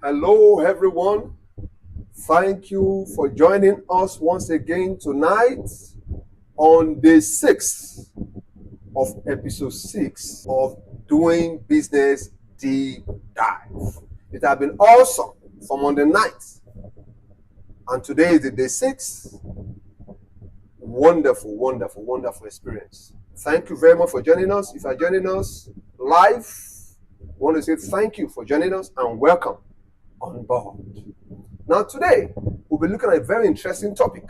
Hello, everyone. Thank you for joining us once again tonight on day 6 of episode 6 of Doing Business Deep Dive. It has been awesome from on the night, and today is the day 6. Wonderful, wonderful, wonderful experience. Thank you very much for joining us. If you are joining us live, I want to say thank you for joining us and welcome on board. Now today, we'll be looking at a very interesting topic.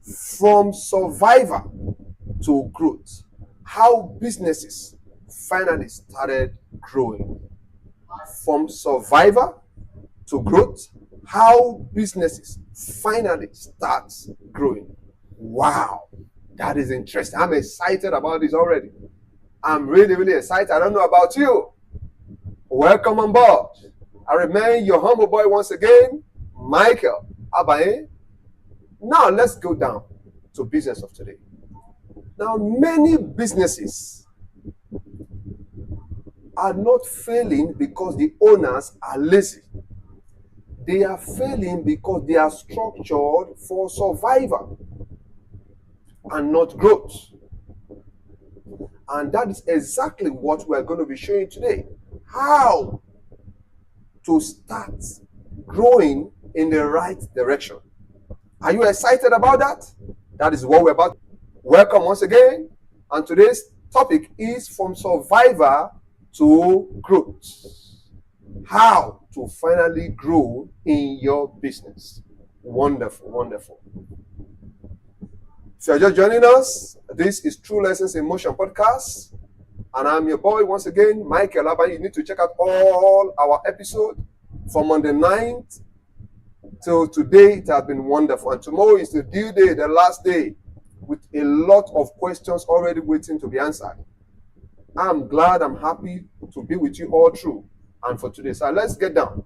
From survivor to growth, how businesses finally started growing. From survivor to growth, how businesses finally start growing. Wow, that is interesting. I'm excited about this already. I'm really, really excited. I don't know about you. Welcome on board. I remain your humble boy once again, Michael Abanye. Now let's go down to business of today. Now, many businesses are not failing because the owners are lazy. They are failing because they are structured for survival and not growth. And that is exactly what we're going to be showing today. How to start growing in the right direction. Are you excited about that? That is what we're about. Welcome once again. And today's topic is from survivor to growth. How to finally grow in your business. Wonderful, wonderful. If you're just joining us, this is True Lessons in Motion podcast. And I'm your boy once again, Michael Abanye. You need to check out all our episodes from on the 9th till today. It has been wonderful. And tomorrow is the due day, the last day, with a lot of questions already waiting to be answered. I'm glad, I'm happy to be with you all through and for today. So let's get down.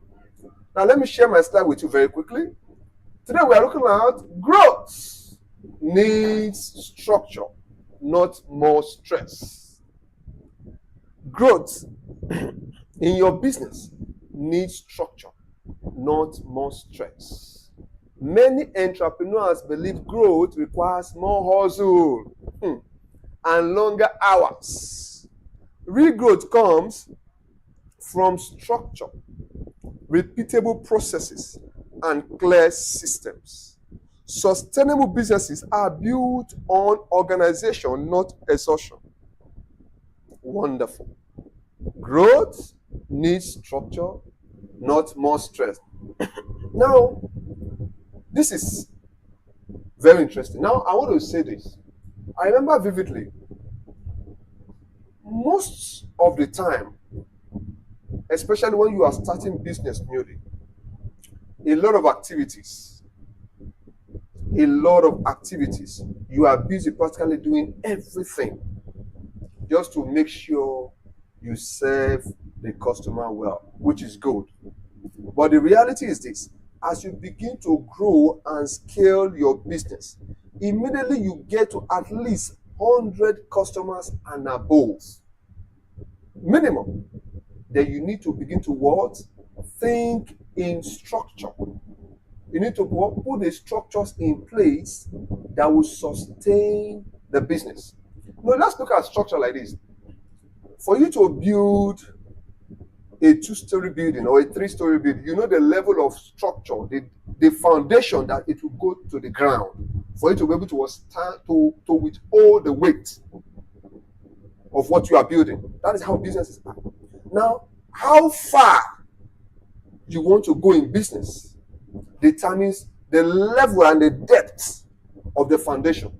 Now let me share my slide with you very quickly. Today we are looking at growth needs structure, not more stress. Growth in your business needs structure, not more stress. Many entrepreneurs believe growth requires more hustle and longer hours. Real growth comes from structure, repeatable processes, and clear systems. Sustainable businesses are built on organization, not exhaustion. Wonderful. Growth needs structure, not more stress. Now, this is very interesting. Now, I want to say this. I remember vividly, most of the time, especially when you are starting business newly, a lot of activities. You are busy practically doing everything just to make sure you serve the customer well, which is good. But the reality is this: as you begin to grow and scale your business, immediately you get to at least 100 customers and above. Minimum. Then you need to begin to what? Think in structure. You need to put the structures in place that will sustain the business. Now let's look at structure like this. For you to build a 2-story building or a 3-story building, you know the level of structure, the foundation that it will go to the ground for you to be able to stand to withhold the weight of what you are building. That is how businesses are. Now, how far you want to go in business determines the level and the depth of the foundation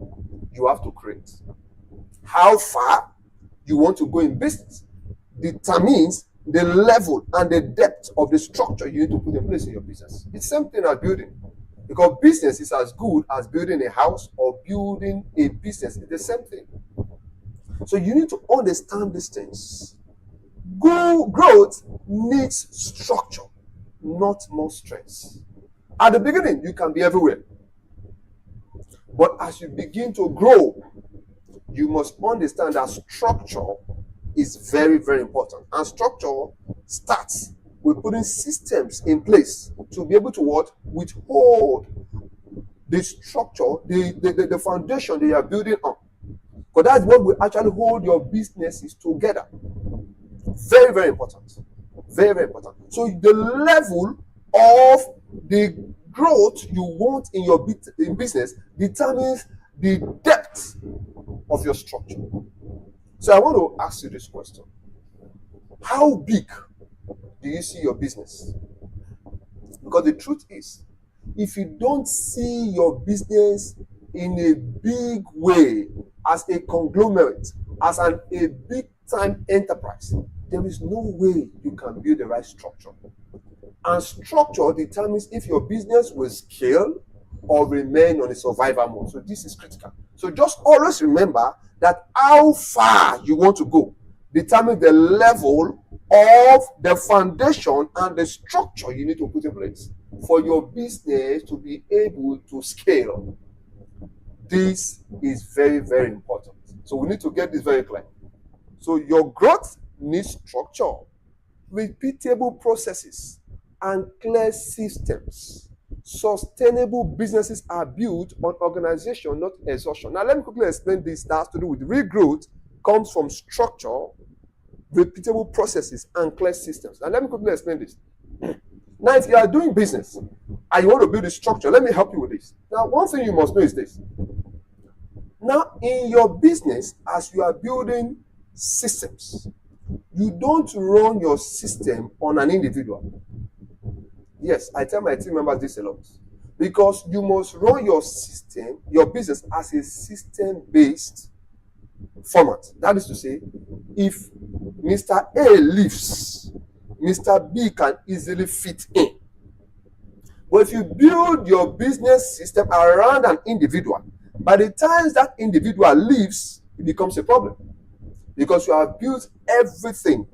you have to create. How far you want to go in business determines the level and the depth of the structure you need to put in place in your business. It's the same thing as building. Because business is as good as building a house or building a business. It's the same thing. So you need to understand these things. Growth needs structure, not more stress. At the beginning, you can be everywhere. But as you begin to grow, you must understand that structure is very, very important. And structure starts with putting systems in place to be able to what? Withhold the structure, the foundation that you are building on. Because that's what will actually hold your businesses together. Very, very important. Very, very important. So the level of the growth you want in your business determines the depth of your structure. So I want to ask you this question. How big do you see your business? Because the truth is, if you don't see your business in a big way, as a conglomerate, as a big time enterprise, there is no way you can build the right structure. And structure determines if your business will scale or remain on a survival mode. So this is critical. So just always remember that how far you want to go determines the level of the foundation and the structure you need to put in place for your business to be able to scale. This is very, very important. So we need to get this very clear. So your growth needs structure, repeatable processes, and clear systems. Sustainable businesses are built on organization, not exhaustion. Now let me quickly explain this. That has to do with real growth comes from structure, repeatable processes, and clear systems. Now let me quickly explain this. Now if you are doing business and you want to build a structure, let me help you with this. Now one thing you must know is this. Now in your business, as you are building systems, you don't run your system on an individual. Yes, I tell my team members this a lot. Because you must run your system, your business, as a system-based format. That is to say, if Mr. A leaves, Mr. B can easily fit in. But if you build your business system around an individual, by the time that individual leaves, it becomes a problem. Because you have built everything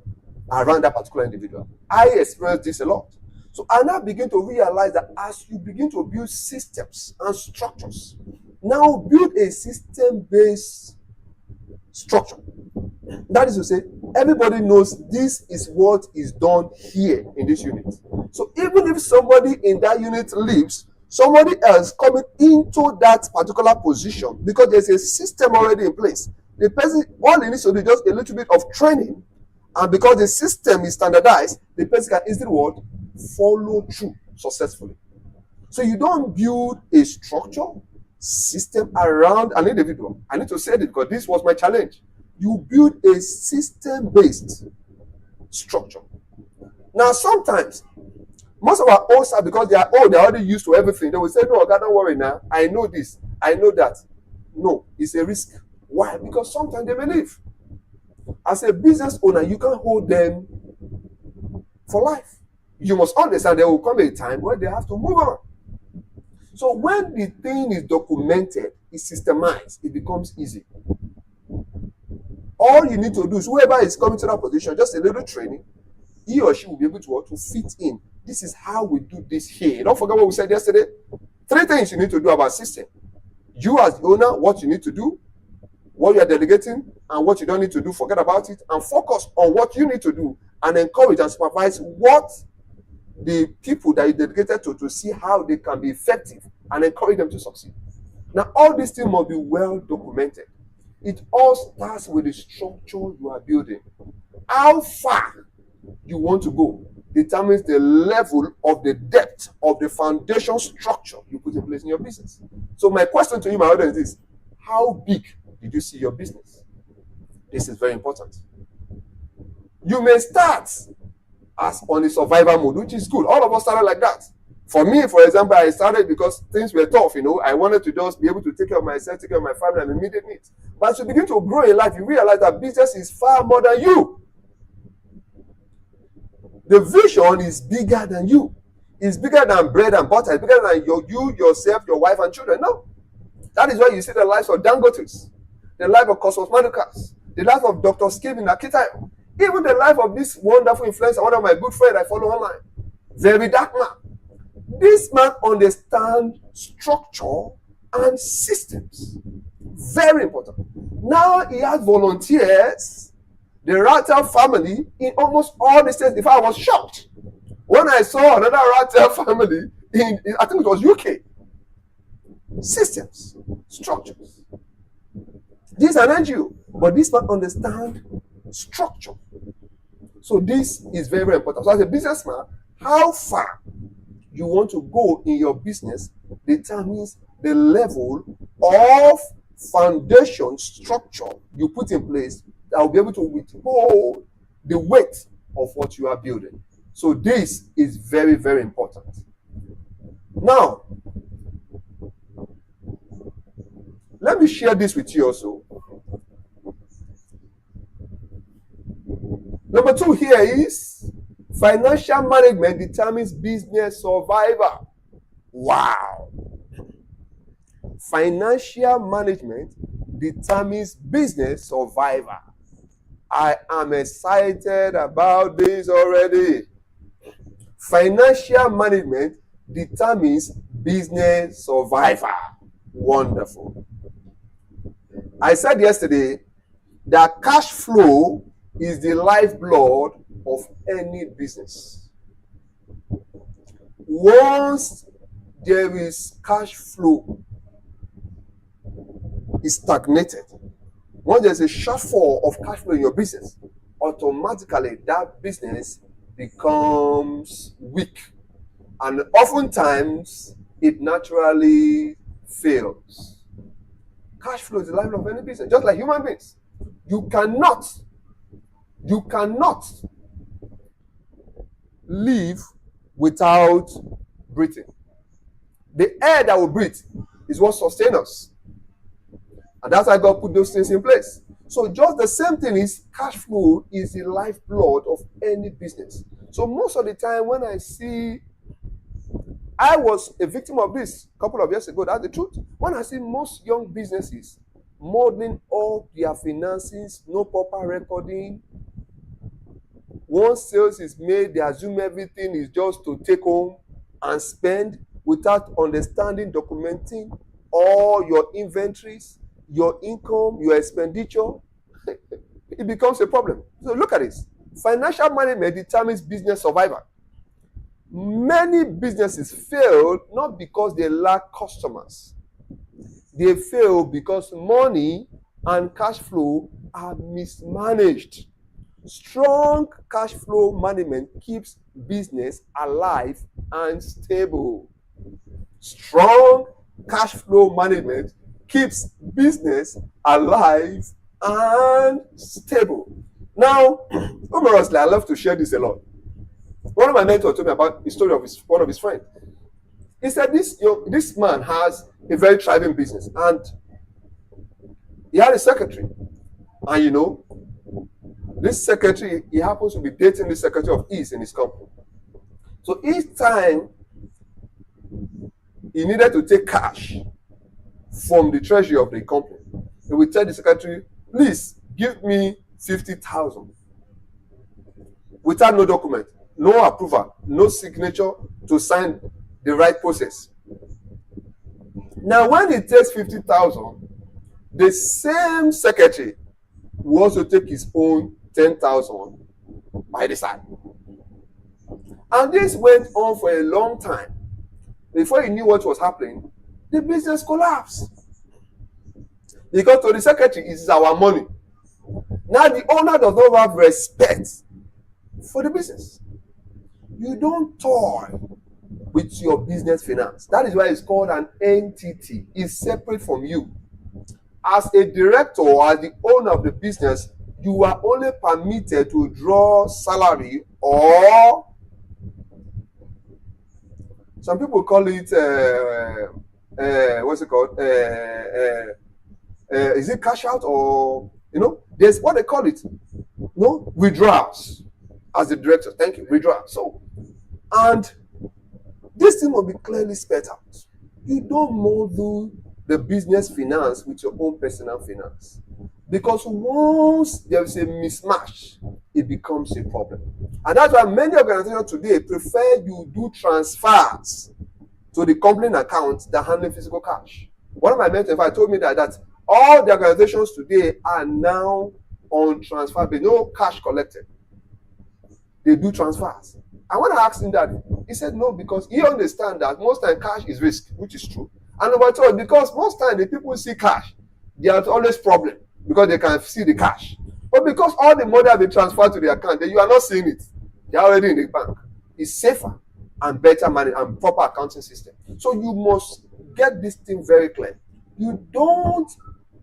around that particular individual. I experience this a lot. So I now begin to realize that as you begin to build systems and structures, now build a system-based structure. That is to say, everybody knows this is what is done here in this unit. So even if somebody in that unit leaves, somebody else coming into that particular position, because there's a system already in place, the person, all he needs to do is just a little bit of training, and because the system is standardized, the person can easily what? Follow through successfully. So you don't build a structure, system around an individual. I need to say this because this was my challenge. You build a system-based structure. Now sometimes, most of our old staff, because they are old, they're already used to everything, they will say, no, God, don't worry now. I know this, I know that. No, it's a risk. Why? Because sometimes they may leave. As a business owner, you can't hold them for life. You must understand there will come a time where they have to move on. So when the thing is documented, it's systemized, it becomes easy. All you need to do is whoever is coming to that position, just a little training, he or she will be able to fit in. This is how we do this here. Don't forget what we said yesterday. 3 things you need to do about system. You as the owner, what you need to do, what you are delegating, and what you don't need to do, forget about it, and focus on what you need to do, and encourage and supervise what the people that you dedicated to see how they can be effective, and encourage them to succeed. Now, all these things must be well documented. It all starts with the structure you are building. How far you want to go determines the level of the depth of the foundation structure you put in place in your business. So my question to you, my audience, is how big did you see your business? This is very important. You may start as on a survival mode, which is good. All of us started like that. For me, for example, I started because things were tough, I wanted to just be able to take care of myself, take care of my family and immediate needs. But as you begin to grow in life, you realize that business is far more than you. The vision is bigger than you. It's bigger than bread and butter. It's bigger than you, yourself, your wife and children. No. That is why you see the lives of Dangotes, the life of Cosmos Manukas, the life of Dr. Skip in Akitayo, even the life of this wonderful influencer, one of my good friends I follow online, very dark man. This man understands structure and systems. Very important. Now he has volunteers The Rattel family in almost all the states. In fact, I was shocked when I saw another Rattel family in I think it was UK. Systems, structures. This is an NGO, but this man understand structure. So this is very, very important. So as a businessman, how far you want to go in your business determines the level of foundation structure you put in place that will be able to withhold the weight of what you are building. So this is very, very important. Now, let me share this with you also. Number 2 here is financial management determines business survival. Wow. Financial management determines business survival. I am excited about this already. Financial management determines business survival. Wonderful. I said yesterday that cash flow is the lifeblood of any business. Once there is cash flow, it's stagnated. Once there's a shortfall of cash flow in your business, automatically that business becomes weak. And oftentimes, it naturally fails. Cash flow is the life of any business, just like human beings. You cannot live without breathing. The air that we breathe is what sustains us. And that's why God put those things in place. So just the same thing is cash flow is the lifeblood of any business. So most of the time when I was a victim of this a couple of years ago, that's the truth. When I see most young businesses modeling up their finances, no proper recording, once sales is made, they assume everything is just to take home and spend without understanding, documenting all your inventories, your income, your expenditure. It becomes a problem. So look at this. Financial management determines business survival. Many businesses fail not because they lack customers. They fail because money and cash flow are mismanaged. Strong cash flow management keeps business alive and stable. Strong cash flow management keeps business alive and stable. Now, humorously, I love to share this a lot. One of my mentors told me about the story of one of his friends. He said this man has a very thriving business, and he had a secretary. And this secretary, he happens to be dating the secretary of his in his company. So each time he needed to take cash from the treasury of the company, he would tell the secretary, please give me 50,000. Without no document, no approval, no signature to sign the right process. Now, when he takes 50,000, the same secretary will also take his own 10,000 by the side. And this went on for a long time. Before he knew what was happening, the business collapsed. Because to the secretary, it is our money. Now the owner does not have respect for the business. You don't toy with your business finance. That is why it's called an entity. It's separate from you. As a director or as the owner of the business, you are only permitted to draw salary, or some people call it what's it called? Is it cash out, or there's what they call it. No, withdrawals. As the director, thank you, withdrawals. So, and this thing will be clearly spelled out. You don't model the business finance with your own personal finance, because once there is a mismatch, it becomes a problem. And that's why many organizations today prefer you do transfers to the company account than handling physical cash. One of my mentors told me that all the organizations today are now on transfer, there's no cash collected. They do transfers. And when I asked him that, he said no, because he understands that most time cash is risk, which is true. And number two, because most time the people see cash, there's always problem because they can see the cash. But because all the money have been transferred to the account, then you are not seeing it. They're already in the bank. It's safer and better money and proper accounting system. So you must get this thing very clear. You don't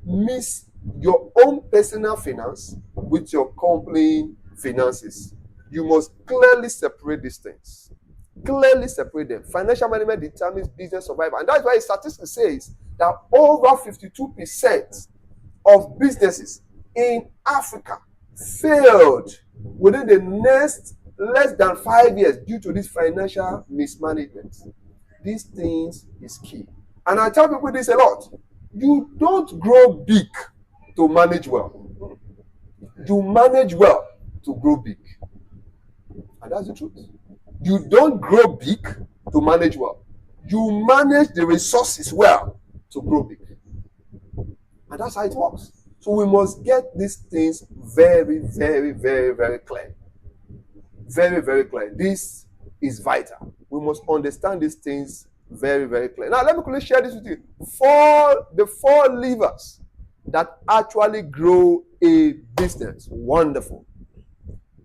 mix your own personal finance with your company finances. You must clearly separate these things. Clearly separate them. Financial management determines business survival. And that's why statistics says that over 52% of businesses in Africa failed within the next less than 5 years due to this financial mismanagement. These things is key. And I tell people this a lot. You don't grow big to manage well. You manage well to grow big. And that's the truth. You don't grow big to manage well. You manage the resources well to grow big. And that's how it works. So we must get these things very, very, very, very clear. Very, very clear. This is vital. We must understand these things very, very clear. Now, let me quickly share this with you. The four levers that actually grow a business. Wonderful.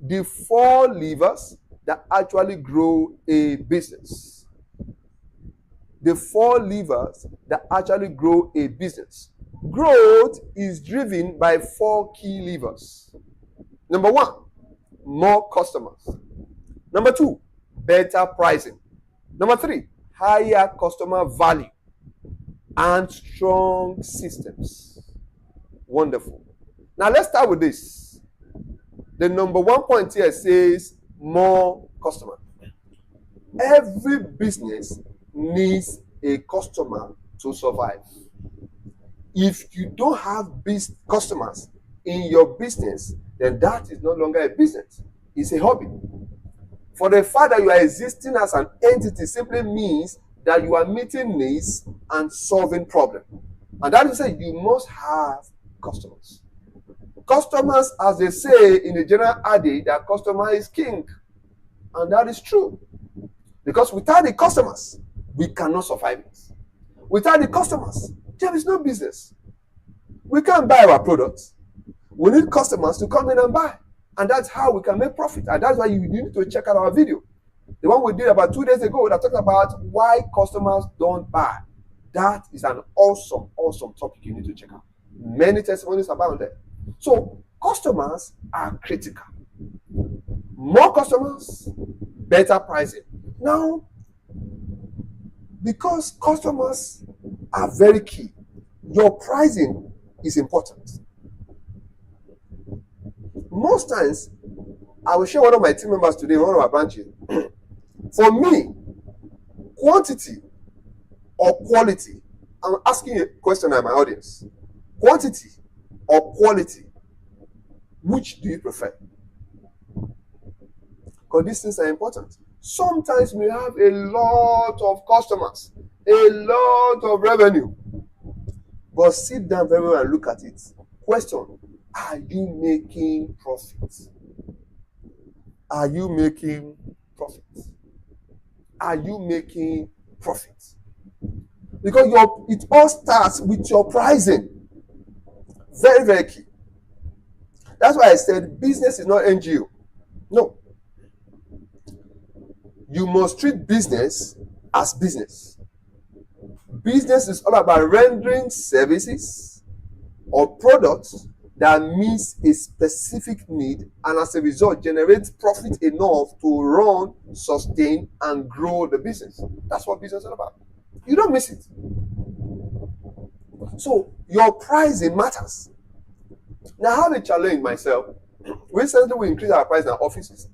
The four levers that actually grow a business. The four levers that actually grow a business. Growth is driven by four key levers. Number one, more customers. Number two, better pricing. Number three, higher customer value and strong systems. Wonderful. Now let's start with this. The number one point here says more customers. Every business needs a customer to survive. If you don't have customers in your business, then that is no longer a business. It's a hobby. For the fact that you are existing as an entity simply means that you are meeting needs and solving problems. And that is to say, you must have customers. Customers, as they say in the general adage, that customer is king. And that is true. Because without the customers, we cannot survive it. Without the customers, there is no business. We can't buy our products. We need customers to come in and buy. And that's how we can make profit. And that's why you need to check out our video. The one we did about 2 days ago that talked about why customers don't buy. That is an awesome, awesome topic you need to check out. Many testimonies about that. So customers are critical. More customers, better pricing. Now, because customers are very key, your pricing is important. Most times, I will share one of my team members today, one of our branches. For me, quantity or quality, I'm asking a question at my audience. Quantity or quality, which do you prefer? Because these things are important. Sometimes we have a lot of customers, a lot of revenue. But sit down very well and look at it. Question, are you making profits? Are you making profits? Are you making profits? Because it all starts with your pricing. Very, very key. That's why I said business is not NGO. No. You must treat business as business. Business is all about rendering services or products that meets a specific need and as a result generates profit enough to run, sustain, and grow the business. That's what business is all about. You don't miss it. So your pricing matters. Now I have a challenge myself. Recently we increased our price in our offices.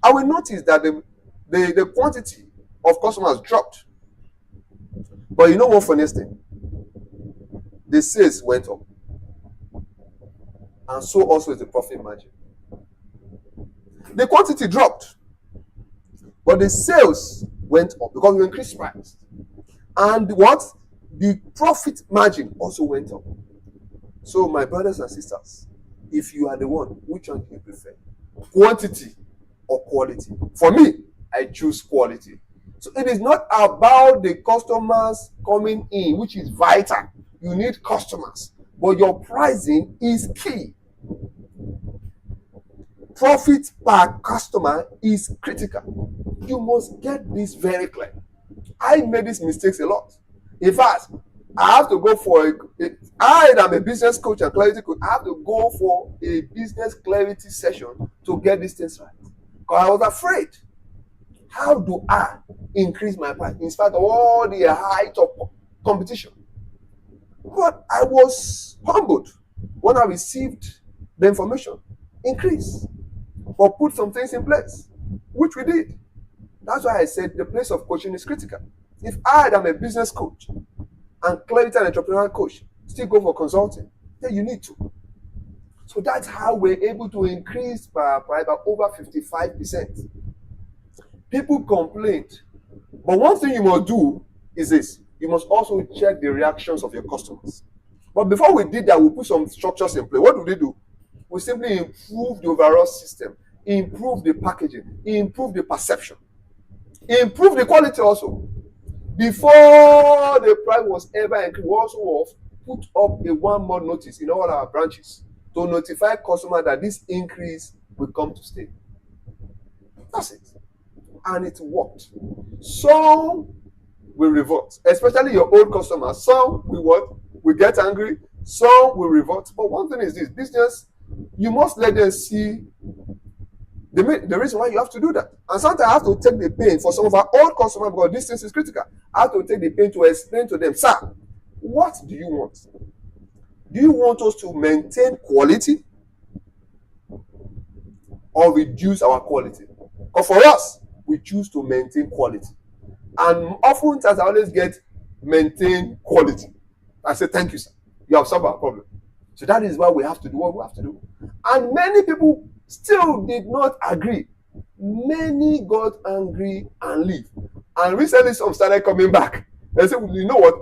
I will notice that the quantity of customers dropped. But you know one funniest thing? The sales went up. And so also is the profit margin. The quantity dropped. But the sales went up because we increased price. And what? The profit margin also went up. So my brothers and sisters, If you are the one, which one do you prefer? Quantity or quality? For me, I choose quality. So it is not about the customers coming in, which is vital. You need customers, but your pricing is key. Profit per customer is critical. You must get this very clear. I made these mistakes a lot. In fact, I have to go for I am a business coach and clarity coach. I have to go for a business clarity session to get these things right. Because I was afraid. How do I increase my price in spite of all the height of competition? But I was humbled when I received the information. Increase. Or put some things in place, which we did. That's why I said the place of coaching is critical. If I am a business coach and clarity and entrepreneurial coach, still go for consulting, then you need to. So that's how we're able to increase by over 55%. People complained, but one thing you must do is this: you must also check the reactions of your customers. But before we did that, we put some structures in place. What do we do? We simply improve the overall system, improve the packaging, improve the perception, improve the quality also. Before the price was ever increased, we also put up a 1-month notice in all our branches to notify customers that this increase will come to stay. That's it. And it worked. Some will revolt, especially your old customers. Some will what? Will get angry. Some will revolt. But one thing is this: business, you must let them see the reason why you have to do that. And sometimes I have to take the pain for some of our old customers, because this thing is critical. I have to take the pain to explain to them, sir, what do you want? Do you want us to maintain quality or reduce our quality? Because for us, we choose to maintain quality. And oftentimes I always get maintain quality. I say, thank you, sir. You have solved our problem. So that is why we have to do what we have to do. And many people still did not agree. Many got angry and leave. And recently some started coming back. They said, well, you know what?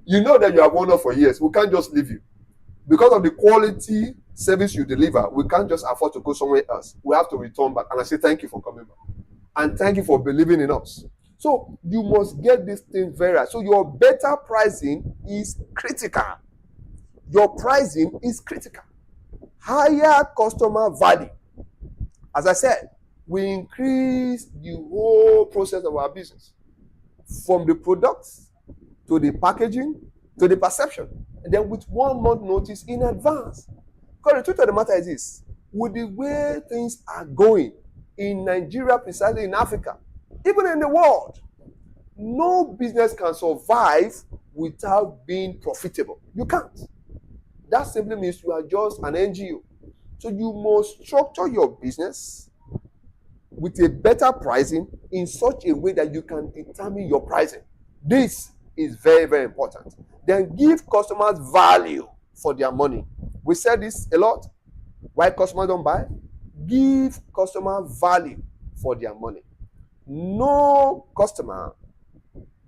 You know that you have won us for years. We can't just leave you. Because of the quality service you deliver, we can't just afford to go somewhere else. We have to return back. And I say, thank you for coming back. And thank you for believing in us. So you must get this thing very right. So your better pricing is critical. Your pricing is critical. Higher customer value. As I said, we increase the whole process of our business, from the products to the packaging to the perception, and then with 1 month notice in advance. Because the truth of the matter is this: with the way things are going in Nigeria, precisely in Africa, even in the world, no business can survive without being profitable. You can't. That simply means you are just an NGO. So you must structure your business with a better pricing in such a way that you can determine your pricing. This is very, very important. Then give customers value for their money. We said this a lot. Why customers don't buy? Give customers value for their money. No customer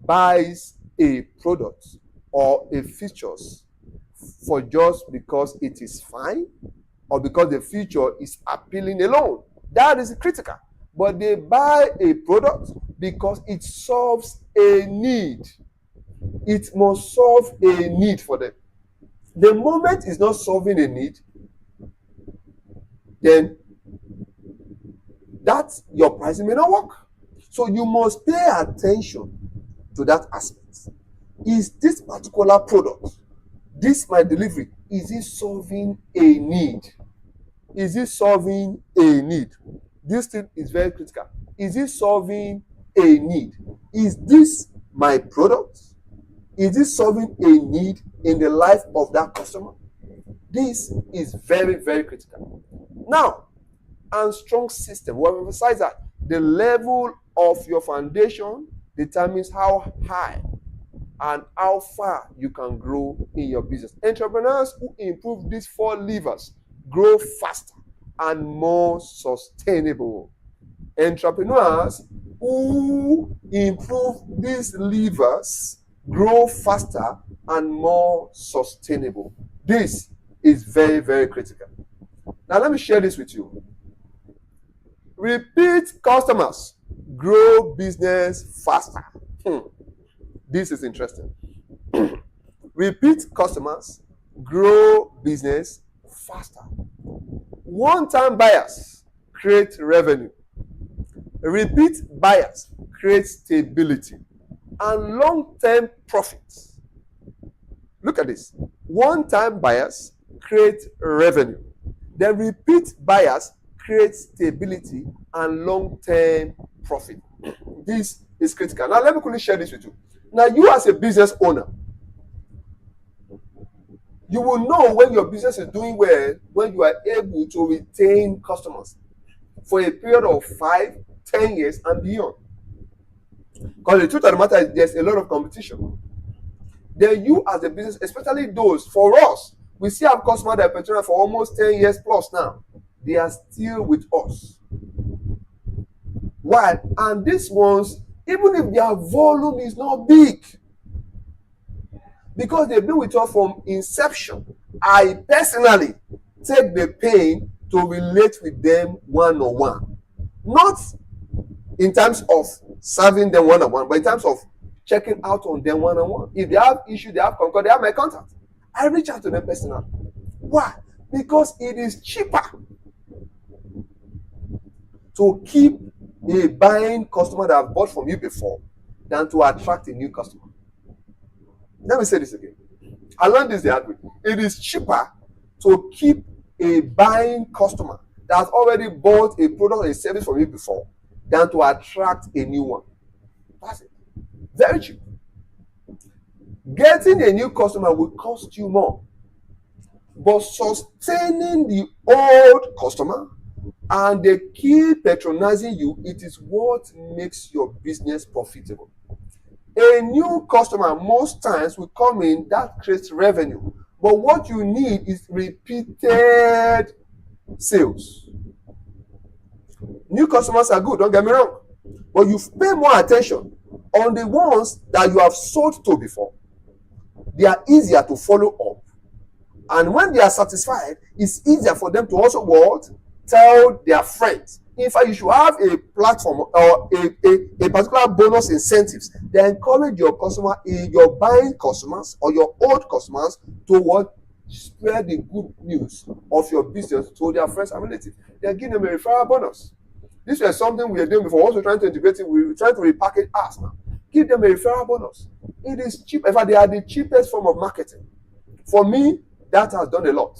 buys a product or a features for just because it is fine or because the feature is appealing alone. That is critical. But they buy a product because it solves a need. It must solve a need for them. The moment it's not solving a need, then that your pricing may not work. So you must pay attention to that aspect. Is this particular product, this my delivery, is it solving a need? Is it solving a need? This thing is very critical. Is it solving a need? Is this my product? Is it solving a need in the life of that customer? This is very, very critical. Now, and strong system. We emphasize that the level of your foundation determines how high and how far you can grow in your business. Entrepreneurs who improve these 4 levers grow faster and more sustainable. Entrepreneurs who improve these levers grow faster and more sustainable. This is very, very critical. Now let me share this with you. Repeat customers grow business faster. This is interesting. Repeat customers grow business faster. One-time buyers create revenue. Repeat buyers create stability and long-term profits. Look at this. One-time buyers create revenue. Then repeat buyers create stability and long-term profit. This is critical. Now let me quickly share this with you. Now you as a business owner, you will know when your business is doing well when you are able to retain customers for a period of 5, 10 years and beyond. Because the truth of the matter is there's a lot of competition. Then you as a business, especially those, for us, we still have customers that have been for almost 10 years plus now. They are still with us. Why? And these ones, even if their volume is not big, because they've been with us from inception, I personally take the pain to relate with them one-on-one. Not in terms of serving them one-on-one, but in terms of checking out on them one-on-one. If they have issues, they have concord, they have my contact. I reach out to them personally. Why? Because it is cheaper to keep a buying customer that have bought from you before than to attract a new customer. Let me say this again. I learned this the hard way. It is cheaper to keep a buying customer that has already bought a product or a service from you before than to attract a new one. That's it. Very cheap. Getting a new customer will cost you more. But sustaining the old customer and they keep patronizing you, it is what makes your business profitable. A new customer most times will come in, that creates revenue. But what you need is repeated sales. New customers are good, don't get me wrong. But you pay more attention on the ones that you have sold to before. They are easier to follow up. And when they are satisfied, it's easier for them to also what? Tell their friends. In fact, you should have a platform or a particular bonus incentives that encourage your customer, your buying customers or your old customers to what? Spread the good news of your business to their friends and relatives. They are giving them a referral bonus. This was something we are doing before. Also trying to integrate it. We're trying to repackage us now. Give them a referral bonus. It is cheap. In fact, they are the cheapest form of marketing. For me, that has done a lot.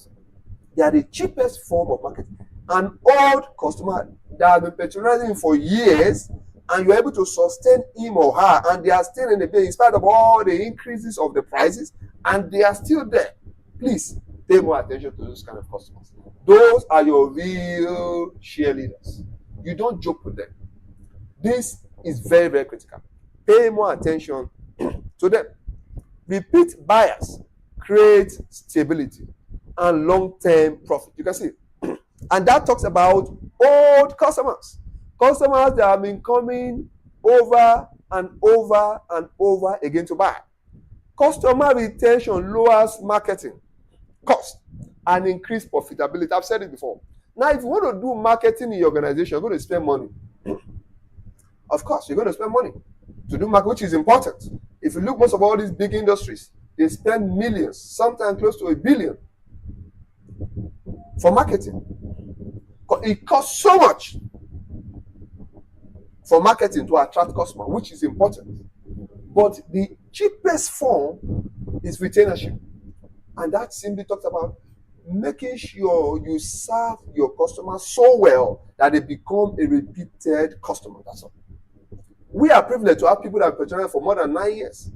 They are the cheapest form of marketing. An old customer that has been patronizing for years and you're able to sustain him or her and they are still in the business in spite of all the increases of the prices and they are still there. Please pay more attention to those kind of customers. Those are your real cheerleaders. You don't joke with them. This is very, very critical. Pay more attention to them. Repeat buyers create stability and long-term profit. You can see. And that talks about old customers. Customers that have been coming over and over and over again to buy. Customer retention lowers marketing cost and increase profitability. I've said it before. Now, if you want to do marketing in your organization, you're going to spend money. Of course, you're going to spend money to do marketing, which is important. If you look most of all these big industries, they spend millions, sometimes close to $1 billion for marketing. It costs so much for marketing to attract customers, which is important. But the cheapest form is retainership. And that simply talks about making sure you serve your customers so well that they become a repeated customer. That's all. We are privileged to have people that have been patronizing for more than 9 years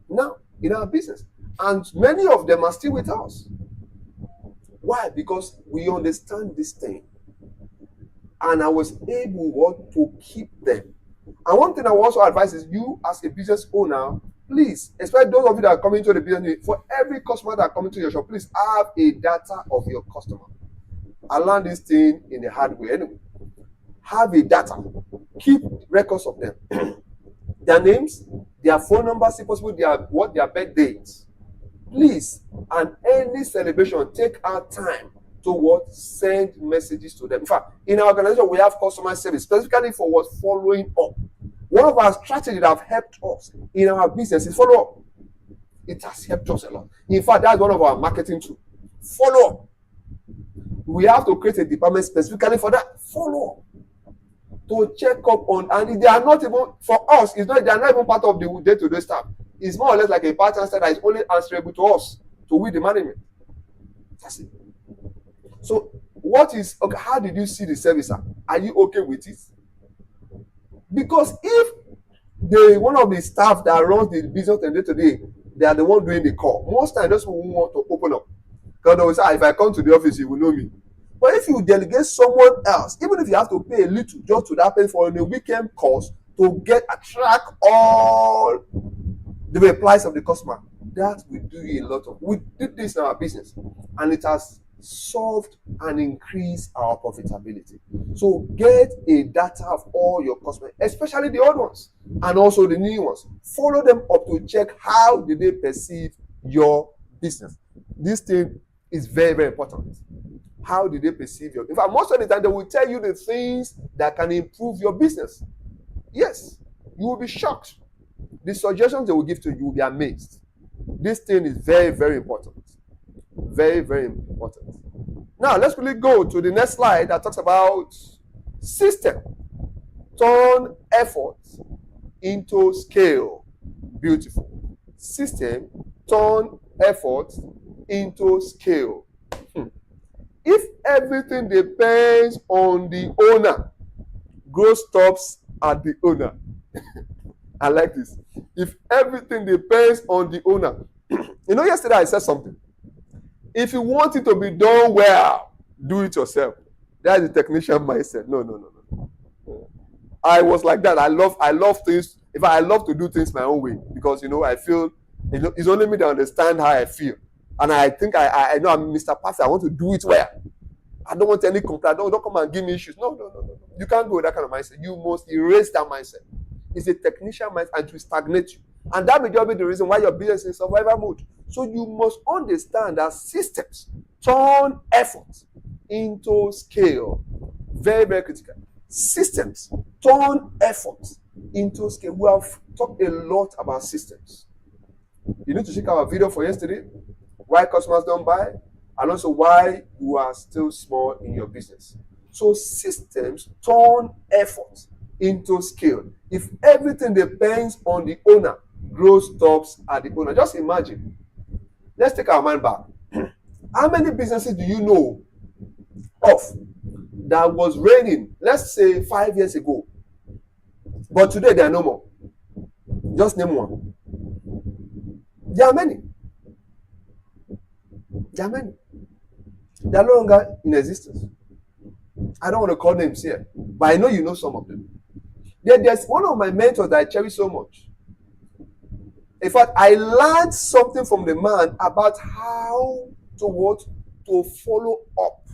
now in our business. And many of them are still with us. Why? Because we understand this thing. And I was able to keep them. And one thing I will also advise is you as a business owner, please, especially those of you that are coming to the business, for every customer that are coming to your shop, please have a data of your customer. I learned this thing in the hard way anyway. Have a data. Keep records of them. Their names, their phone numbers, if possible, their birth dates. Please, and any celebration, take our time to what? Send messages to them. In fact, in our organization, we have customer service, specifically for what? Following up. One of our strategies that have helped us in our business is follow up. It has helped us a lot. In fact, that's one of our marketing tools. Follow up. We have to create a department specifically for that. Follow up. To check up on, and they are not even, for us, they are not even part of the day-to-day staff. It's more or less like a part-time staff that is only answerable to us, to we the management. That's it. So, how did you see the service? Are you okay with it? Because if one of the staff that runs the business day to day, they are the one doing the call. Most times, those people want to open up. Because they will say, if I come to the office, you will know me. But if you delegate someone else, even if you have to pay a little just to that person for a weekend course to track all the replies of the customer, that will do you a lot of. We did this in our business, and it has solved and increased our profitability. So get a data of all your customers, especially the old ones and also the new ones. Follow them up to check how did they perceive your business. This thing is very, very important. How did they perceive your? In fact, most of the time they will tell you the things that can improve your business. Yes, you will be shocked. The suggestions they will give to you, you will be amazed. This thing is very, very important. Very, very important. Now, let's really go to the next slide that talks about system. Turn effort into scale. Beautiful. System, turn effort into scale. If everything depends on the owner, growth stops at the owner. I like this. If everything depends on the owner. Yesterday I said something. If you want it to be done well, do it yourself. That's the technician mindset. No. I was like that. I love things. In fact, I love to do things my own way because I feel it's only me that understand how I feel. And I think I know I'm Mr. Perfect. I want to do it well. I don't want any complaint. Don't come and give me issues. No. You can't go with that kind of mindset. You must erase that mindset. It's a technician mindset and to stagnate you. And that may just be the reason why your business is in survival mode. So you must understand that systems turn effort into scale. Very, very critical. Systems turn effort into scale. We have talked a lot about systems. You need to check our video for yesterday. Why customers don't buy, and also why you are still small in your business. So systems turn effort into scale. If everything depends on the owner, growth stops at the owner. Just imagine. Let's take our mind back. How many businesses do you know of that was raining, let's say 5 years ago, but today there are no more? Just name one. There are many. They are no longer in existence. I don't want to call names here, but I know you know some of them. There's one of my mentors that I cherish so much. In fact, I learned something from the man about how to follow up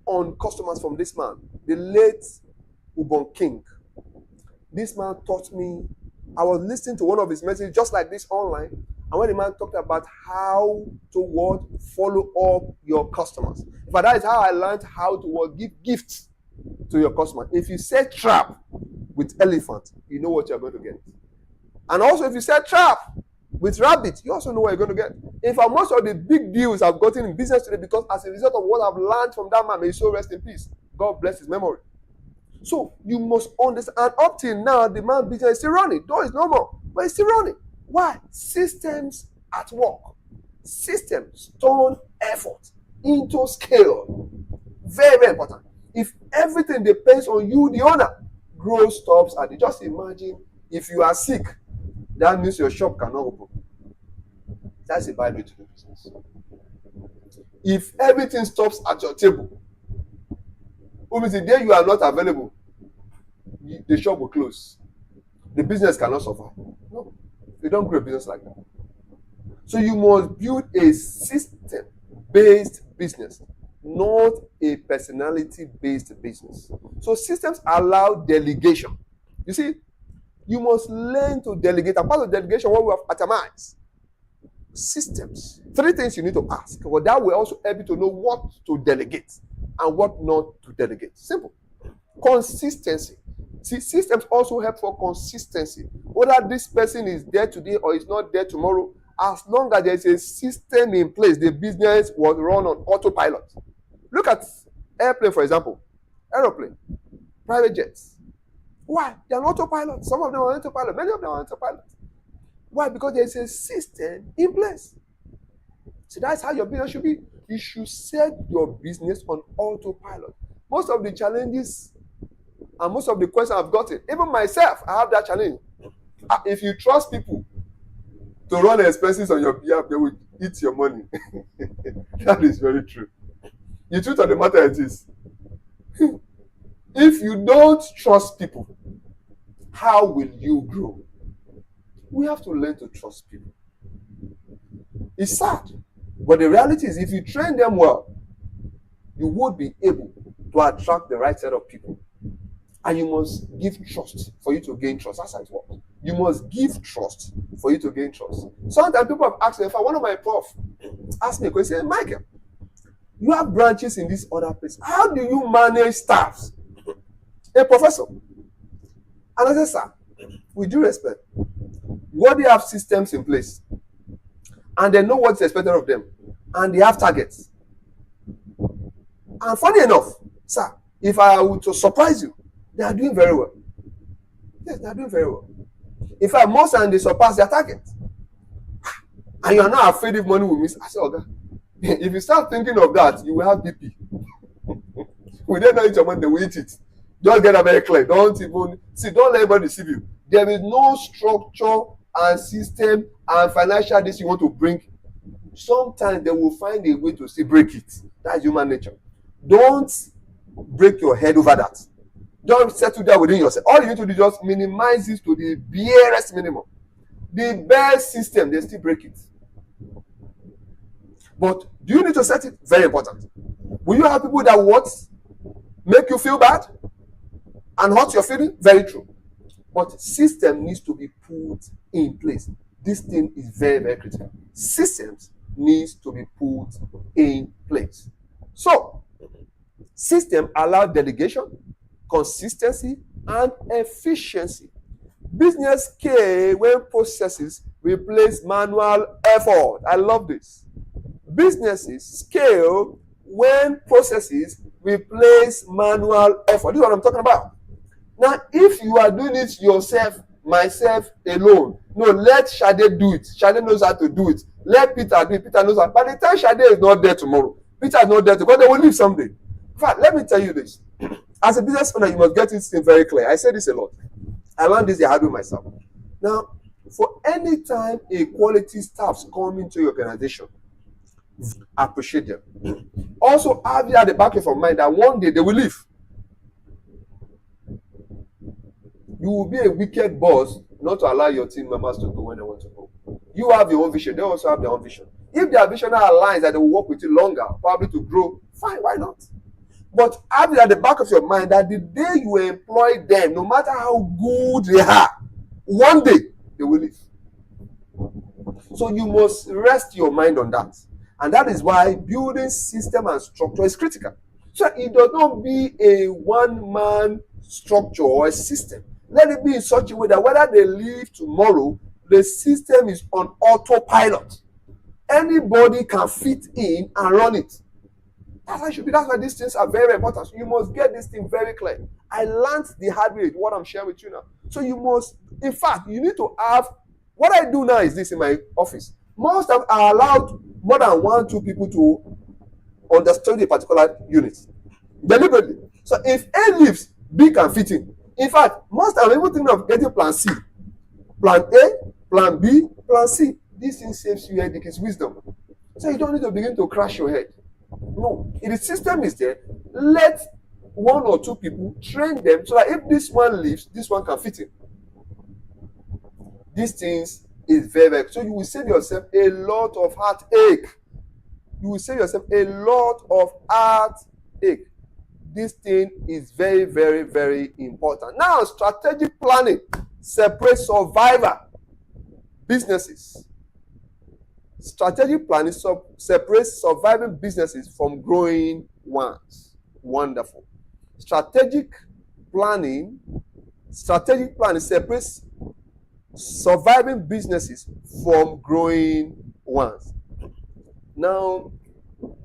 on customers from this man, the late Ubon King. This man taught me. I was listening to one of his messages just like this online. And when the man talked about how to follow up your customers. But that is how I learned how to give gifts to your customer. If you set trap with elephant, you know what you're going to get. And also if you set trap with rabbit, you also know what you're going to get. In fact, most of the big deals I've gotten in business today because as a result of what I've learned from that man, may he so rest in peace. God bless his memory. So you must understand. And up till now, the man business is still running. Though it's no more, but it's still running. Why? Systems at work. Systems turn effort into scale. Very, very important. If everything depends on you, the owner, growth stops at it. Just imagine if you are sick, that means your shop cannot open. That's a bad way to do business. If everything stops at your table, means the day you are not available, the shop will close. The business cannot survive. No. You don't grow a business like that. So you must build a system-based business, not a personality-based business. So systems allow delegation. You see, you must learn to delegate. And part of delegation, what we have atomized. systems. Three things you need to ask. Well, that will also help you to know what to delegate and what not to delegate. Simple. Consistency. See, systems also help for consistency. Whether this person is there today or is not there tomorrow, as long as there is a system in place, the business was run on autopilot. Look at airplane, for example. Aeroplane, private jets. Why? They are on autopilot. Some of them are on autopilot. Many of them are on autopilot. Why? Because there is a system in place. So that's how your business should be. You should set your business on autopilot. Most of the challenges and most of the questions I've gotten, even myself, I have that challenge. If you trust people to run expenses on your behalf, they will eat your money. That is very true. The truth of the matter is this. If you don't trust people, how will you grow? We have to learn to trust people. It's sad, but the reality is if you train them well, you would be able to attract the right set of people. And you must give trust for you to gain trust. That's how it works. You must give trust for you to gain trust. Sometimes people have asked me, if one of my prof asked me a question, Michael, you have branches in this other place. How do you manage staffs? A professor. And I said, sir, with due respect, what they have systems in place, and they know what's expected of them, and they have targets. And funny enough, sir, if I were to surprise you, they are doing very well. Yes, they are doing very well. In fact, most times they surpass their target. And you are not afraid if money will miss. I said, okay. If you start thinking of that, you will have BP. We don't know each money, they will eat it. Just get that very clear. Don't let anybody deceive you. There is no structure and system and financial this you want to bring. Sometimes they will find a way to still break it. That's human nature. Don't break your head over that. Don't settle that within yourself. All you need to do is just minimize it to the barest minimum. The best system, they still break it. But do you need to set it? Very important. Will you have people that what? Make you feel bad and hurt your feeling? Very true. But system needs to be put in place. This thing is very, very critical. Systems needs to be put in place. So, system allow delegation, consistency, and efficiency. Business scale when processes replace manual effort. I love this. Businesses scale when processes replace manual effort. This is what I'm talking about. Now, if you are doing it yourself, myself alone, no, let Shade do it. Shade knows how to do it. Let Peter do it. Peter knows how. By the time Shade is not there tomorrow, Peter is not there tomorrow, they will leave someday. In fact, let me tell you this. As a business owner, you must get this thing very clear. I say this a lot. I learned this the hard way myself. Now, for any time a quality staff come into your organization, appreciate them. Also, have you at the back of your mind that one day they will leave. You will be a wicked boss not to allow your team members to go when they want to go. You have your own vision. They also have their own vision. If their vision aligns that they will work with you longer, probably to grow, fine, why not? But have it at the back of your mind that the day you employ them, no matter how good they are, one day they will leave. So you must rest your mind on that. And that is why building system and structure is critical. So it does not be a one-man structure or a system. Let it be in such a way that whether they leave tomorrow, the system is on autopilot. Anybody can fit in and run it. That's how it should be. That's why these things are very important. So you must get this thing very clear. I learned the hard way what I'm sharing with you now. So you must, in fact, you need to have, what I do now is this in my office. Most of are allowed more than 1-2 people to understand a particular unit. Deliberately. So if A leaves, B can fit in. In fact, most I'm even thinking of getting plan C. Plan A, plan B, plan C. This thing saves you headache, it's wisdom. So you don't need to begin to crash your head. No, if the system is there, let 1 or 2 people train them so that if this one leaves, this one can fit in. These things is very, very, so you will save yourself a lot of heartache. You will save yourself a lot of heartache. This thing is very, very, very important. Now, strategic planning separates survivor businesses Strategic planning separates surviving businesses from growing ones. Wonderful. Strategic planning separates surviving businesses from growing ones. Now,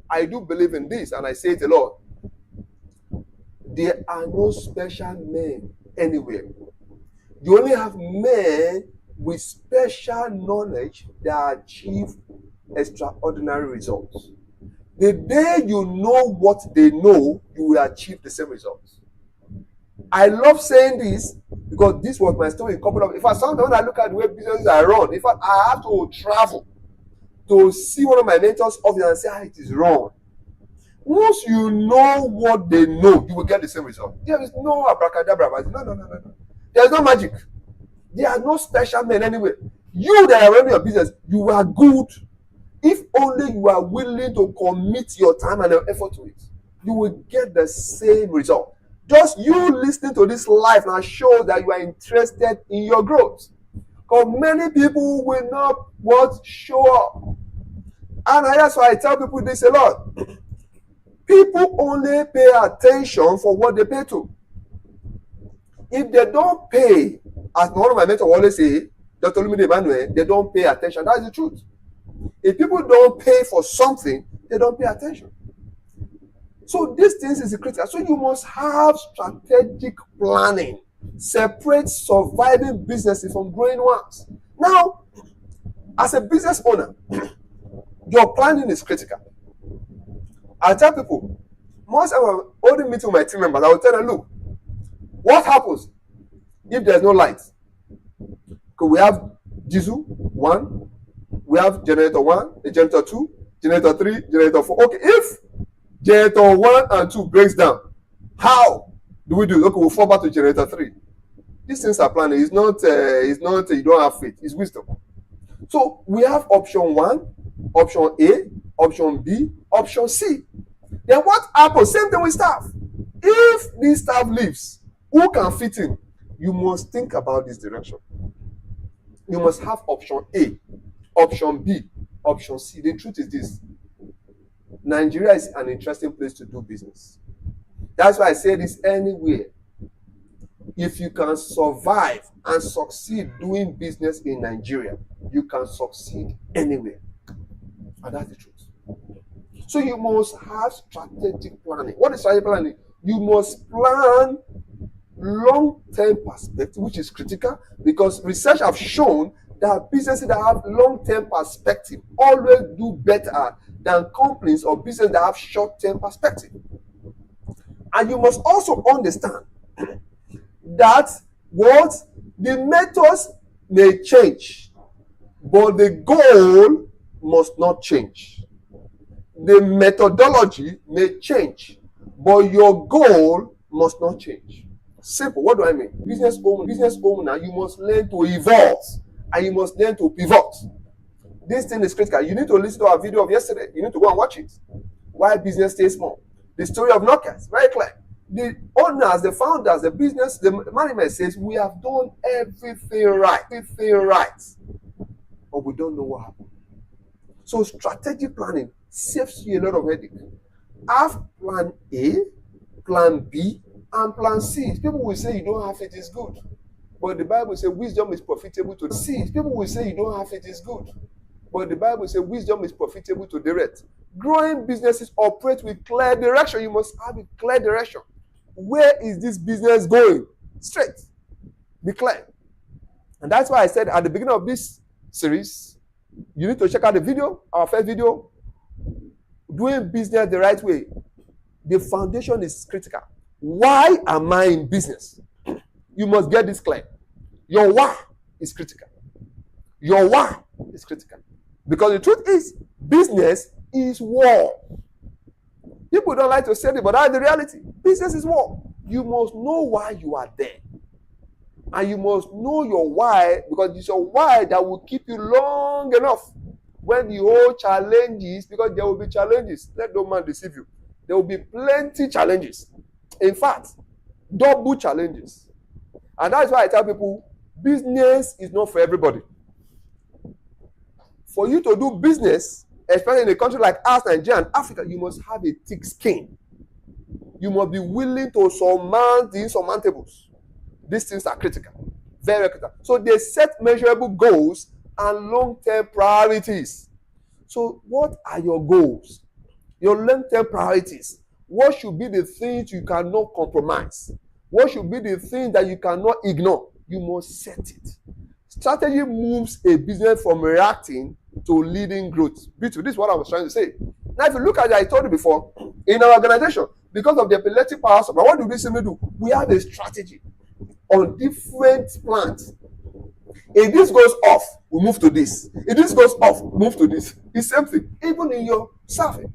I do believe in this, and I say it a lot. There are no special men anywhere. You only have men with special knowledge that achieve extraordinary results. The day you know what they know, you will achieve the same results. I love saying this because this was my story. In fact, sometimes when I look at the way businesses are run, in fact, I have to travel to see one of my mentors' office and say, it is wrong. Once you know what they know, you will get the same result. There is no abracadabra. No. There is no magic. There are no special men anyway. You that are running your business, you are good. If only you are willing to commit your time and your effort to it, you will get the same result. Just you listening to this live now shows that you are interested in your growth. Because many people will not show up. And that's why I tell people this a lot. People only pay attention for what they pay to. If they don't pay, as one of my mentors always say, Dr. Lumide Emmanuel, they don't pay attention. That's the truth. If people don't pay for something, they don't pay attention. So these things is critical. So you must have strategic planning. Separate surviving businesses from growing ones. Now, as a business owner, your planning is critical. I tell people, most of I'm holding meeting with my team members, I will tell them, look, what happens if there's no light? Because we have diesel 1, we have generator 1, generator 2, generator 3, generator 4. Okay, if generator 1 and 2 breaks down, how do we do it? Okay, we'll fall back to generator 3. These things are planning. It's not you don't have faith, it's wisdom. So we have option 1, option A, option B, option C. Then what happens? Same thing with staff. If this staff leaves, who can fit in? You must think about this direction. You must have option A, option B, option C. The truth is this. Nigeria is an interesting place to do business. That's why I say this anywhere. If you can survive and succeed doing business in Nigeria, you can succeed anywhere. And that's the truth. So you must have strategic planning. What is strategic planning? You must plan long-term perspective, which is critical because research have shown that businesses that have long-term perspective always do better than companies or businesses that have short-term perspective. And you must also understand that what the methods may change, but the goal must not change. The methodology may change, but your goal must not change. Simple. What do I mean? Business owner, you must learn to evolve and you must learn to pivot. This thing is critical. You need to listen to our video of yesterday. You need to go and watch it. Why business stays small. The story of Knockers, very clear. The owners, the founders, the business, the management says we have done everything right, but we don't know what happened. So strategic planning saves you a lot of headache. Have plan A, plan B, and plan C. People will say you don't have it is good. But the Bible says wisdom is profitable to C. People will say you don't have it is good. But the Bible says wisdom is profitable to direct. Growing businesses operate with clear direction. You must have a clear direction. Where is this business going? Straight. Be clear. And that's why I said at the beginning of this series, you need to check out the video, our first video, doing business the right way. The foundation is critical. Why am I in business? You must get this clear. Your why is critical. Your why is critical. Because the truth is, business is war. People don't like to say it, but that's the reality. Business is war. You must know why you are there. And you must know your why, because it's your why that will keep you long enough when the whole challenges, because there will be challenges. Let no man deceive you. There will be plenty challenges. In fact, double challenges. And that's why I tell people, business is not for everybody. For you to do business, especially in a country like us, Nigeria and Africa, you must have a thick skin. You must be willing to surmount the insurmountables. These things are critical, very critical. So they set measurable goals and long-term priorities. So what are your goals? Your long-term priorities. What should be the things you cannot compromise? What should be the things that you cannot ignore? You must set it. Strategy moves a business from reacting to leading growth. Beautiful. This is what I was trying to say. Now, if you look at it, I told you before, in our organization, because of the epileptic power supply, what do we simply do? We have a strategy on different plans. If this goes off, we move to this. If this goes off, move to this. It's the same thing. Even in your staffing.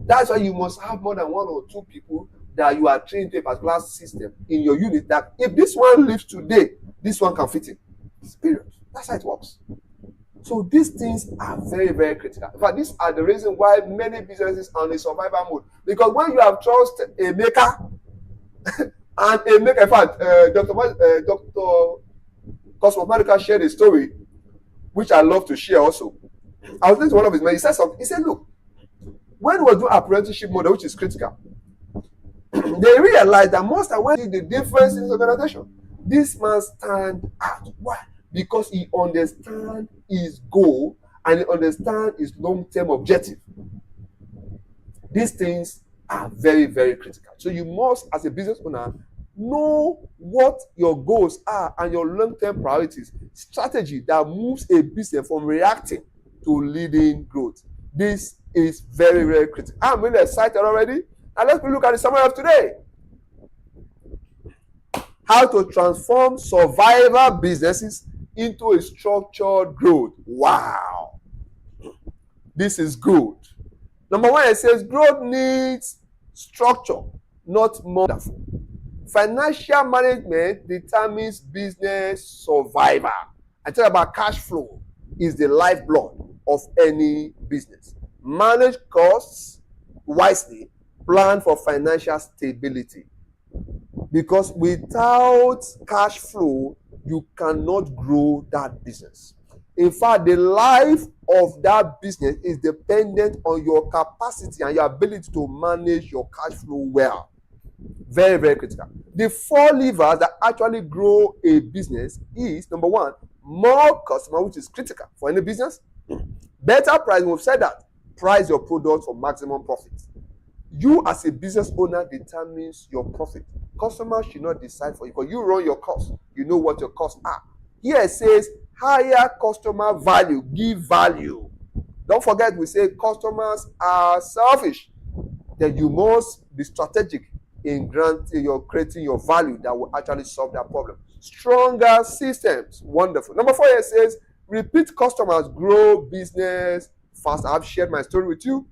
That's why you must have more than one or two people that you are trained to a particular system in your unit, that if this one leaves today, this one can fit in. Period. That's how it works. So these things are very, very critical. In fact, these are the reason why many businesses are on a survival mode. Because when you have trusted a maker, and a maker, in fact, Dr. Cosmo Medical shared a story, which I love to share also. I was listening to one of his men. He said something. He said, look, when we do apprenticeship model, which is critical, they realized that most of when the difference in this organization, this man stand out. Why? Because he understands his goal and he understands his long-term objective. These things are very, very critical. So you must, as a business owner, know what your goals are and your long-term priorities. Strategy that moves a business from reacting to leading growth. This is very, very critical. I'm really excited already. Now let's look at the summary of today. How to transform survival businesses into a structured growth. Wow. This is good. Number one, it says growth needs structure, not wonderful. Financial management determines business survival. I talk about cash flow is the lifeblood of any business. Manage costs wisely. Plan for financial stability. Because without cash flow, you cannot grow that business. In fact, the life of that business is dependent on your capacity and your ability to manage your cash flow well. Very, very critical. The 4 levers that actually grow a business is, number one, more customer, which is critical for any business. Better price. We've said that. Price your product for maximum profit. You as a business owner determines your profit. Customers should not decide for you, because you run your costs. You know what your costs are. Here it says higher customer value, give value. Don't forget, we say customers are selfish. Then you must be strategic in creating your value that will actually solve that problem. Stronger systems. Wonderful. Number 4, it says repeat customers grow business fast. I've shared my story with you.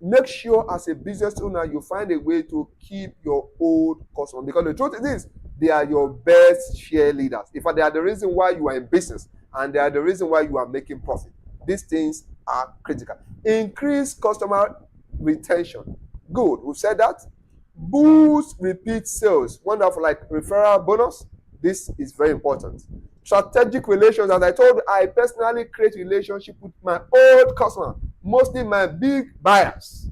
Make sure as a business owner you find a way to keep your old customers, because the truth is they are your best share leaders. In fact, they are the reason why you are in business, and they are the reason why you are making profit. These things are critical. Increase customer retention. Good. We've said that. Boost repeat sales. Wonderful. Like referral bonus. This is very important. Strategic relations. As I told you, I personally create relationship with my old customer, mostly my big buyers.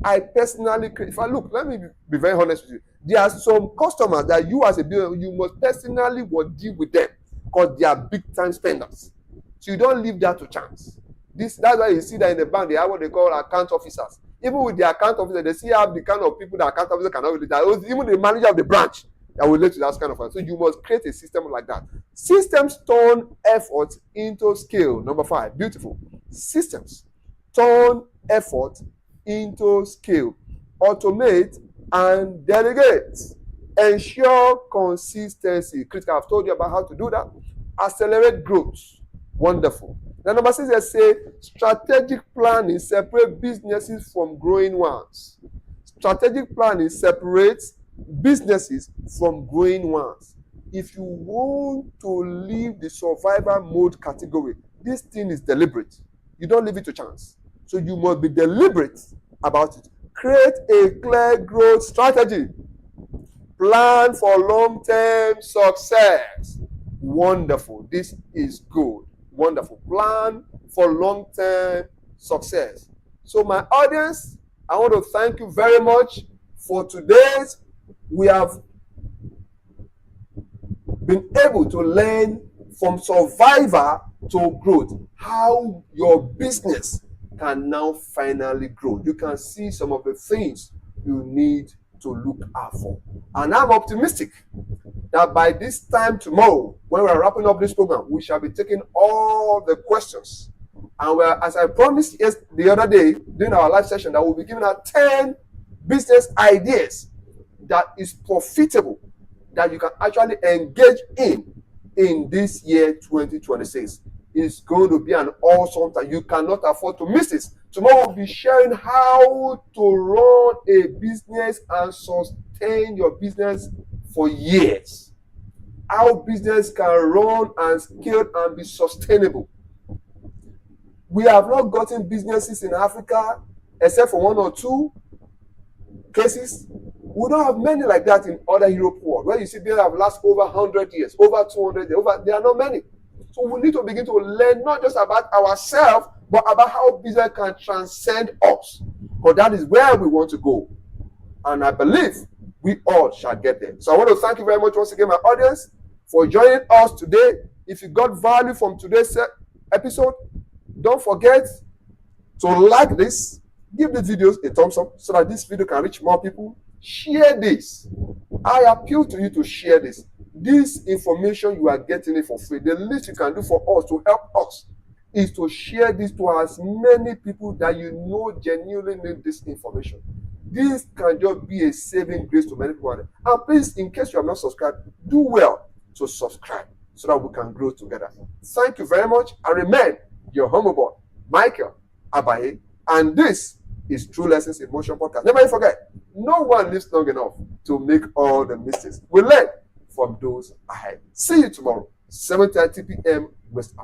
I personally create. If I look, let me be very honest with you. There are some customers that you as a business, you must personally deal with them, because they are big time spenders. So you don't leave that to chance. That's why you see that in the bank they have what they call account officers. Even with the account officer, they still have the kind of people that account officer cannot relate to. Even the manager of the branch that will relate to that kind of thing. So you must create a system like that. Systems turn effort into scale. Number 5. Beautiful. Systems turn effort into scale. Automate and delegate. Ensure consistency. Critical. I've told you about how to do that. Accelerate growth. Wonderful. Then number 6, let's say strategic planning separate businesses from growing ones. Strategic planning separates businesses from growing ones. If you want to leave the survival mode category, this thing is deliberate. You don't leave it to chance. So you must be deliberate about it. Create a clear growth strategy. Plan for long-term success. Wonderful. This is good. wonderful. Plan for long-term success. So my audience, I want to thank you very much for today's. We have been able to learn from survivor to growth, how your business can now finally grow. You can see some of the things you need to look out for. And I'm optimistic that by this time tomorrow, when we're wrapping up this program, we shall be taking all the questions. And as I promised the other day during our live session, that we'll be giving out 10 business ideas that is profitable, that you can actually engage in this year 2026. It's going to be an awesome time. You cannot afford to miss this. Tomorrow we'll be sharing how to run a business and sustain your business for years. How business can run and scale and be sustainable. We have not gotten businesses in Africa except for 1 or 2 cases. We don't have many like that in other Europe world, where you see people have last over 100 years, over 200 years. There are not many. So we need to begin to learn not just about ourselves, but about how business can transcend us. Because that is where we want to go. And I believe we all shall get there. So I want to thank you very much once again, my audience, for joining us today. If you got value from today's episode, don't forget to like this, give the videos a thumbs up so that this video can reach more people. Share this. I appeal to you to share this. This information, you are getting it for free. The least you can do for us to help us is to share this to as many people that you know genuinely need this information. This can just be a saving grace to many people. And please, in case you have not subscribed, do well to subscribe so that we can grow together. Thank you very much. And remain your humble boy, Michael Abanye. And this is True Lessons in Motion podcast. Never forget, no one lives long enough to make all the mistakes. We learn from those ahead. See you tomorrow, 7:30 p.m. West Africa.